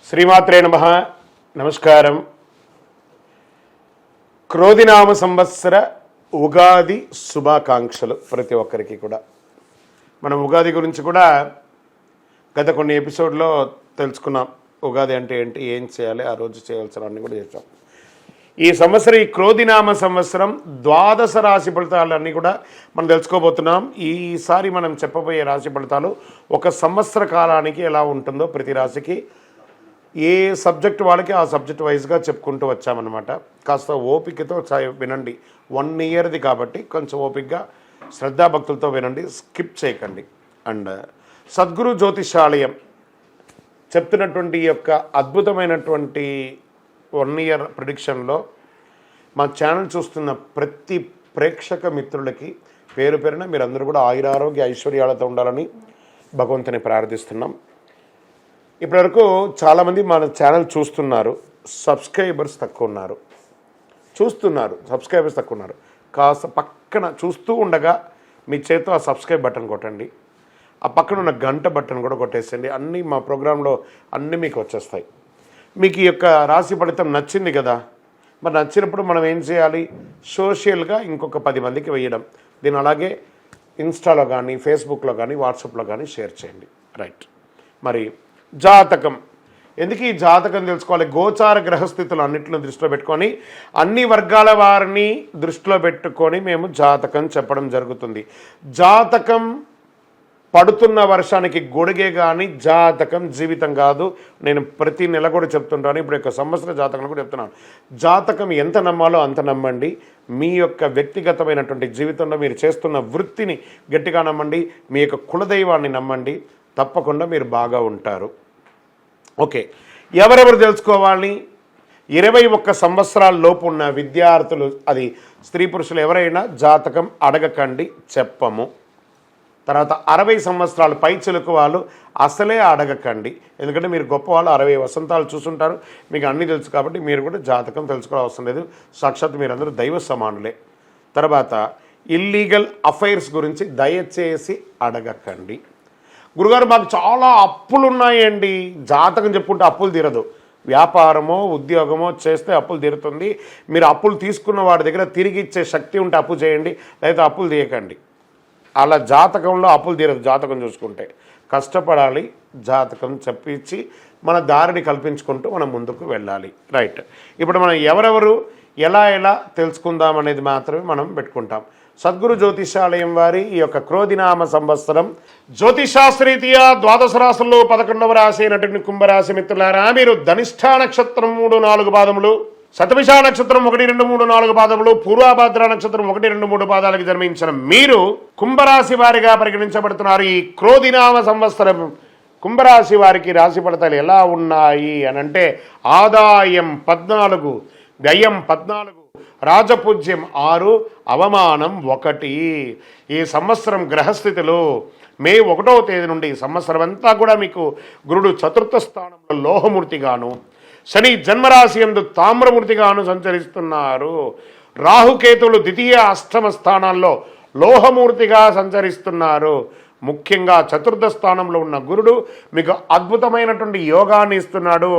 శ్రీమాత్రే నమః. నమస్కారం. క్రోధినామ సంవత్సర ఉగాది శుభాకాంక్షలు ప్రతి ఒక్కరికి కూడా. మనం ఉగాది గురించి కూడా గత కొన్ని ఎపిసోడ్లో తెలుసుకున్నాం. ఉగాది అంటే ఏంటి, ఏం చేయాలి, ఆ రోజు చేయాల్సినవన్నీ కూడా చేసాం. ఈ సంవత్సరం ఈ క్రోధినామ సంవత్సరం ద్వాదశ రాశి ఫలితాలన్నీ కూడా మనం తెలుసుకోబోతున్నాం. ఈసారి మనం చెప్పబోయే రాశి ఫలితాలు ఒక సంవత్సర కాలానికి ఎలా ఉంటుందో ప్రతి రాశికి ఏ సబ్జెక్ట్ వాళ్ళకి ఆ సబ్జెక్ట్ వైజ్గా చెప్పుకుంటూ వచ్చామన్నమాట. కాస్త ఓపికతో వినండి. 1 ఇయర్ది కాబట్టి కొంచెం ఓపికగా శ్రద్ధాభక్తులతో వినండి, స్కిప్ చేయకండి. అండ్ సద్గురు జ్యోతిషాలయం చెప్తున్నటువంటి యొక్క అద్భుతమైనటువంటి 1 ఇయర్ ప్రిడిక్షన్లో మా ఛానల్ చూస్తున్న ప్రతి ప్రేక్షక మిత్రులకి పేరు పేరున మీరందరూ కూడా ఆయురారోగ్య ఐశ్వర్యాలతో ఉండాలని భగవంతుని ప్రార్థిస్తున్నాం. ఇప్పటివరకు చాలామంది మన ఛానల్ చూస్తున్నారు, సబ్స్క్రైబర్స్ తక్కువ ఉన్నారు. సబ్స్క్రైబర్స్ తక్కువ ఉన్నారు. కాస్త పక్కన చూస్తూ ఉండగా మీ చేతితో ఆ సబ్స్క్రైబ్ బటన్ కొట్టండి. ఆ పక్కన ఉన్న గంట బటన్ కూడా కొట్టేసండి. అన్నీ మా ప్రోగ్రాంలో అన్నీ మీకు వచ్చేస్తాయి. మీకు ఈ యొక్క రాశి ఫలితం నచ్చింది కదా, మరి నచ్చినప్పుడు మనం ఏం చేయాలి? సోషల్గా ఇంకొక 10 మందికి వేయడం. దీన్ని అలాగే ఇన్స్టాలో కానీ, ఫేస్బుక్లో కానీ, వాట్సాప్లో కానీ షేర్ చేయండి. రైట్. మరి జాతకం ఎందుకు ఈ జాతకం తెలుసుకోవాలి? గోచార గ్రహస్థితులు అన్నింటిని దృష్టిలో పెట్టుకొని అన్ని వర్గాల వారిని దృష్టిలో పెట్టుకొని మేము జాతకం చెప్పడం జరుగుతుంది. జాతకం పడుతున్న వర్షానికి గొడుగే కానీ జాతకం జీవితం కాదు. నేను ప్రతి నెల కూడా చెప్తుంటాను, ఇప్పుడు యొక్క సంవత్సర జాతకం కూడా చెప్తున్నాను. జాతకం ఎంత నమ్మాలో అంత నమ్మండి. మీ యొక్క వ్యక్తిగతమైనటువంటి జీవితంలో మీరు చేస్తున్న వృత్తిని గట్టిగా నమ్మండి. మీ యొక్క కులదైవాన్ని నమ్మండి. తప్పకుండా మీరు బాగా ఉంటారు. ఓకే, ఎవరెవరు తెలుసుకోవాలి? 21 సంవత్సరాల లోపు ఉన్న విద్యార్థులు, అది స్త్రీ పురుషులు ఎవరైనా జాతకం అడగకండి, చెప్పము. తర్వాత 60 సంవత్సరాలు పైచిలుకు వాళ్ళు అసలే అడగకండి. ఎందుకంటే మీరు గొప్ప వాళ్ళు 60 వసంతాలు చూసుంటారు, మీకు అన్నీ తెలుసు కాబట్టి మీరు కూడా జాతకం తెలుసుకోవాల్సిన అవసరం లేదు. సాక్షాత్ మీరందరూ దైవ సమానులే. తర్వాత ఇల్లీగల్ అఫైర్స్ గురించి దయచేసి అడగకండి. గురుగారు మాకు చాలా అప్పులు ఉన్నాయండి, జాతకం చెప్పుకుంటే అప్పులు తీరదు. వ్యాపారమో ఉద్యోగమో చేస్తే అప్పులు తీరుతుంది. మీరు అప్పులు తీసుకున్న వాడి దగ్గర తిరిగి ఇచ్చే శక్తి ఉంటే అప్పు చేయండి, లేదా అప్పులు తీయకండి. అలా జాతకంలో అప్పులు తీరదు. జాతకం చూసుకుంటే కష్టపడాలి, జాతకం చెప్పించి మన దారిని కల్పించుకుంటూ మనం ముందుకు వెళ్ళాలి. రైట్. ఇప్పుడు మనం ఎవరెవరు ఎలా తెలుసుకుందాం అనేది మాత్రమే మనం పెట్టుకుంటాం. సద్గురు జ్యోతిషాలయం వారి ఈ యొక్క క్రోధినామ సంవత్సరం జ్యోతిషాస్త్రీతీయ ద్వాదశ రాశుల్లో 11వ రాశి అయినటువంటి కుంభరాశి మిత్రులారా, మీరు ధనిష్ఠా నక్షత్రం 3-4 పాదములు, శతభిష నక్షత్రం 1, 2, 3, 4 పాదములు, పూర్వభద్ర నక్షత్రం 1, 2, 3 పాదాలకు జన్మించిన మీరు కుంభరాశి వారిగా పరిగణించబడుతున్నారు. ఈ క్రోధినామ సంవత్సరం కుంభరాశి వారికి రాశి ఫలితాలు ఎలా ఉన్నాయి అని అంటే, ఆదాయం 14, వ్యయం 14, రాజపూజ్యం 6, అవమానం 1. ఈ సంవత్సరం గ్రహస్థితిలో మే 1వ తేదీ నుండి ఈ సంవత్సరం అంతా కూడా మీకు గురుడు చతుర్థ స్థానంలో లోహమూర్తిగాను, శని జన్మరాశి యందు తామ్రమూర్తిగాను సంచరిస్తున్నారు. రాహుకేతువులు ద్వితీయ అష్టమ స్థానాల్లో లోహమూర్తిగా సంచరిస్తున్నారు. ముఖ్యంగా చతుర్థ స్థానంలో ఉన్న గురుడు మీకు అద్భుతమైనటువంటి యోగాన్ని ఇస్తున్నాడు.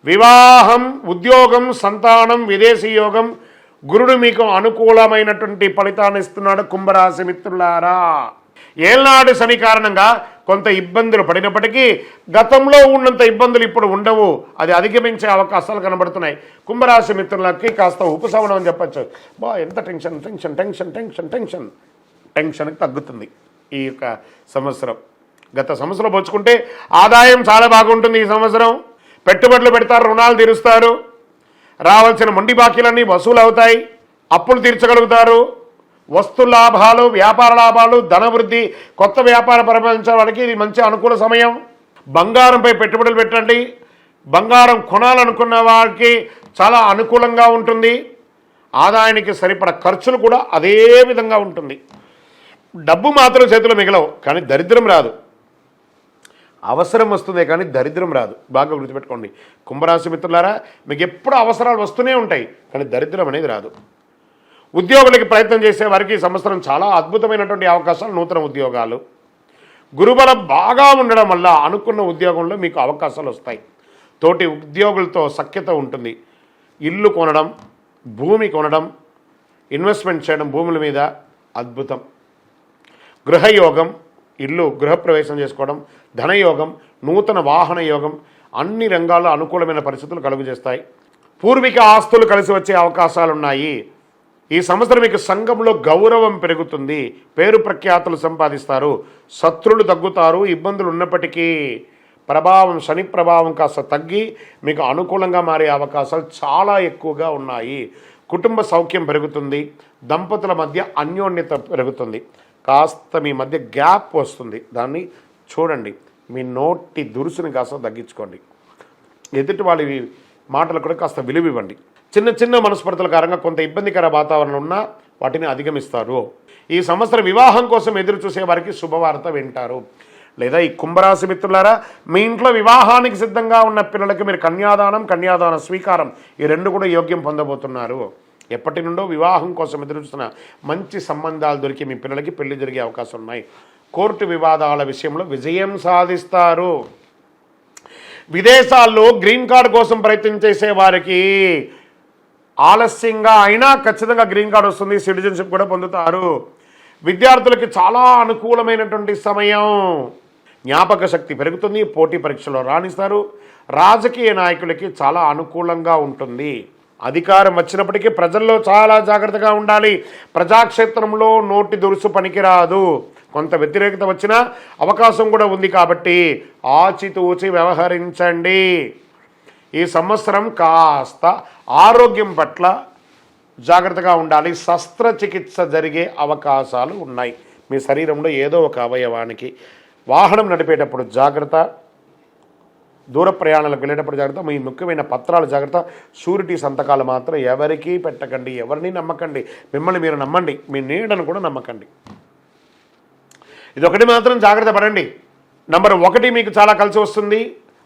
వివాహం, ఉద్యోగం, సంతానం, విదేశీ యోగం, గురుడు మీకు అనుకూలమైనటువంటి ఫలితాన్ని ఇస్తున్నాడు. కుంభరాశి మిత్రులారా, ఏళ్నాడు శని కారణంగా కొంత ఇబ్బందులు పడినప్పటికీ గతంలో ఉన్నంత ఇబ్బందులు ఇప్పుడు ఉండవు. అది అధిగమించే అవకాశాలు కనబడుతున్నాయి. కుంభరాశి మిత్రులకి కాస్త ఉపశమనం అని చెప్పచ్చు. ఎంత టెన్షన్కి తగ్గుతుంది ఈ యొక్క సంవత్సరం. గత సంవత్సరం పోల్చుకుంటే ఆదాయం చాలా బాగుంటుంది. ఈ సంవత్సరం పెట్టుబడులు పెడతారు, రుణాలు తీరుస్తారు, రావాల్సిన మొండి బాకీలన్నీ వసూలు అవుతాయి, అప్పులు తీర్చగలుగుతారు, వస్తు లాభాలు, వ్యాపార లాభాలు, ధనవృద్ధి, కొత్త వ్యాపార ప్రపంచం వాడికి ఇది మంచి అనుకూల సమయం. బంగారంపై పెట్టుబడులు పెట్టండి. బంగారం కొనాలనుకున్న వారికి చాలా అనుకూలంగా ఉంటుంది. ఆదాయానికి సరిపడ ఖర్చులు కూడా అదే విధంగా ఉంటుంది. డబ్బు మాత్రం చేతిలో మిగలవు, కానీ దరిద్రం రాదు. అవసరం వస్తుందే కానీ దరిద్రం రాదు. బాగా గుర్తుపెట్టుకోండి కుంభరాశి మిత్రులారా, మీకు ఎప్పుడు అవసరాలు వస్తూనే ఉంటాయి, కానీ దరిద్రం అనేది రాదు. ఉద్యోగులకి ప్రయత్నం చేసే వారికి ఈ సంవత్సరం చాలా అద్భుతమైనటువంటి అవకాశాలు, నూతన ఉద్యోగాలు, గురుబలం బాగా ఉండడం వల్ల అనుకున్న ఉద్యోగంలో మీకు అవకాశాలు వస్తాయి. తోటి ఉద్యోగులతో సఖ్యత ఉంటుంది. ఇల్లు కొనడం, భూమి కొనడం, ఇన్వెస్ట్మెంట్ చేయడం భూముల మీద అద్భుతం. గృహయోగం, ఇల్లు గృహప్రవేశం చేసుకోవడం, ధనయోగం, నూతన వాహన యోగం, అన్ని రంగాల్లో అనుకూలమైన పరిస్థితులు కలుగజేస్తాయి. పూర్వీక ఆస్తులు కలిసి వచ్చే అవకాశాలున్నాయి. ఈ సంవత్సరం మీకు సంఘంలో గౌరవం పెరుగుతుంది, పేరు ప్రఖ్యాతులు సంపాదిస్తారు, శత్రులు తగ్గుతారు. ఇబ్బందులు ఉన్నప్పటికీ ప్రభావం, శని ప్రభావం కాస్త తగ్గి మీకు అనుకూలంగా మారే అవకాశాలు చాలా ఎక్కువగా ఉన్నాయి. కుటుంబ సౌఖ్యం పెరుగుతుంది, దంపతుల మధ్య అన్యోన్యత పెరుగుతుంది. కాస్త మీ మధ్య గ్యాప్ వస్తుంది, దాన్ని చూడండి. మీ నోటి దురుసుని కాస్త తగ్గించుకోండి. ఎదుటి వాళ్ళ మాటలు కూడా కాస్త విలువివ్వండి. చిన్న చిన్న మనస్పర్ధల కారణంగా కొంత ఇబ్బందికర వాతావరణం ఉన్నా వాటిని అధిగమిస్తారు. ఈ సంవత్సరం వివాహం కోసం ఎదురు చూసే వారికి శుభవార్త వింటారు. లేదా ఈ కుంభరాశి మిత్రులారా, మీ ఇంట్లో వివాహానికి సిద్ధంగా ఉన్న పిల్లలకి మీరు కన్యాదాన స్వీకారం ఈ రెండు కూడా యోగ్యం పొందబోతున్నారు. ఎప్పటి నుండో వివాహం కోసం ఎదురు చూస్తున్న మంచి సంబంధాలు దొరికి మీ పిల్లలకి పెళ్లి జరిగే అవకాశం ఉన్నాయి. కోర్టు వివాదాల విషయంలో విజయం సాధిస్తారు. విదేశాల్లో గ్రీన్ కార్డు కోసం ప్రయత్నం చేసే వారికి ఆలస్యంగా అయినా ఖచ్చితంగా గ్రీన్ కార్డు వస్తుంది, సిటిజన్షిప్ కూడా పొందుతారు. విద్యార్థులకి చాలా అనుకూలమైనటువంటి సమయం. జ్ఞాపక శక్తి పెరుగుతుంది, పోటీ పరీక్షలో రాణిస్తారు. రాజకీయ నాయకులకి చాలా అనుకూలంగా ఉంటుంది. అధికారం వచ్చినప్పటికీ ప్రజల్లో చాలా జాగ్రత్తగా ఉండాలి. ప్రజాక్షేత్రంలో నోటి దురుసు పనికిరాదు. కొంత వ్యతిరేకత వచ్చినా అవకాశం కూడా ఉంది కాబట్టి ఆచితూచి వ్యవహరించండి. ఈ సంవత్సరం కాస్త ఆరోగ్యం పట్ల జాగ్రత్తగా ఉండాలి. శస్త్రచికిత్స జరిగే అవకాశాలు ఉన్నాయి. మీ శరీరంలో ఏదో ఒక అవయవానికి. వాహనం నడిపేటప్పుడు జాగ్రత్త, దూర ప్రయాణాలకు వెళ్ళేటప్పుడు జాగ్రత్త, మీ ముఖ్యమైన పత్రాలు జాగ్రత్త. షూరిటీ సంతకాలు మాత్రం ఎవరికీ పెట్టకండి, ఎవరిని నమ్మకండి. మిమ్మల్ని మీరు నమ్మండి, మీ నీడను కూడా నమ్మకండి. ఇదొకటి మాత్రం జాగ్రత్త పడండి. నంబర్ 1 మీకు చాలా కలిసి వస్తుంది.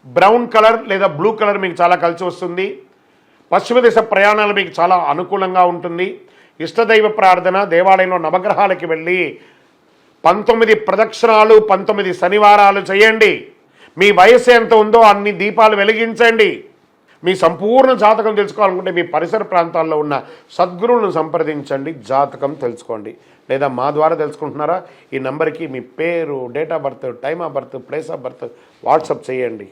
బ్రౌన్ కలర్ లేదా బ్లూ కలర్ మీకు చాలా కలిసి వస్తుంది. పశ్చిమ దిశ ప్రయాణాలు మీకు చాలా అనుకూలంగా ఉంటుంది. ఇష్టదైవ ప్రార్థన, దేవాలయంలో నవగ్రహాలకి వెళ్ళి 19 ప్రదక్షిణాలు, 19 శనివారాలు చేయండి. మీ వయస్సు ఎంత ఉందో అన్ని దీపాలు వెలిగించండి. మీ సంపూర్ణ జాతకం తెలుసుకోవాలనుకుంటే మీ పరిసర ప్రాంతాల్లో ఉన్న సద్గురువులను సంప్రదించండి, జాతకం తెలుసుకోండి. లేదా మా ద్వారా తెలుసుకుంటున్నారా, ఈ నెంబర్కి మీ పేరు, date of birth, time of birth, place of birth WhatsApp చేయండి.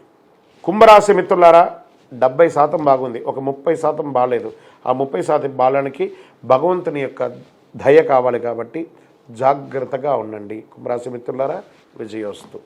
కుంభరాశి మిత్రులారా, 70% బాగుంది, ఒక 30% బాగాలేదు. ఆ 30% బాలనికి భగవంతుని యొక్క దయ కావాలి కాబట్టి జాగ్రత్తగా ఉండండి. కుంభరాశి మిత్రులారా, విజయోస్తు.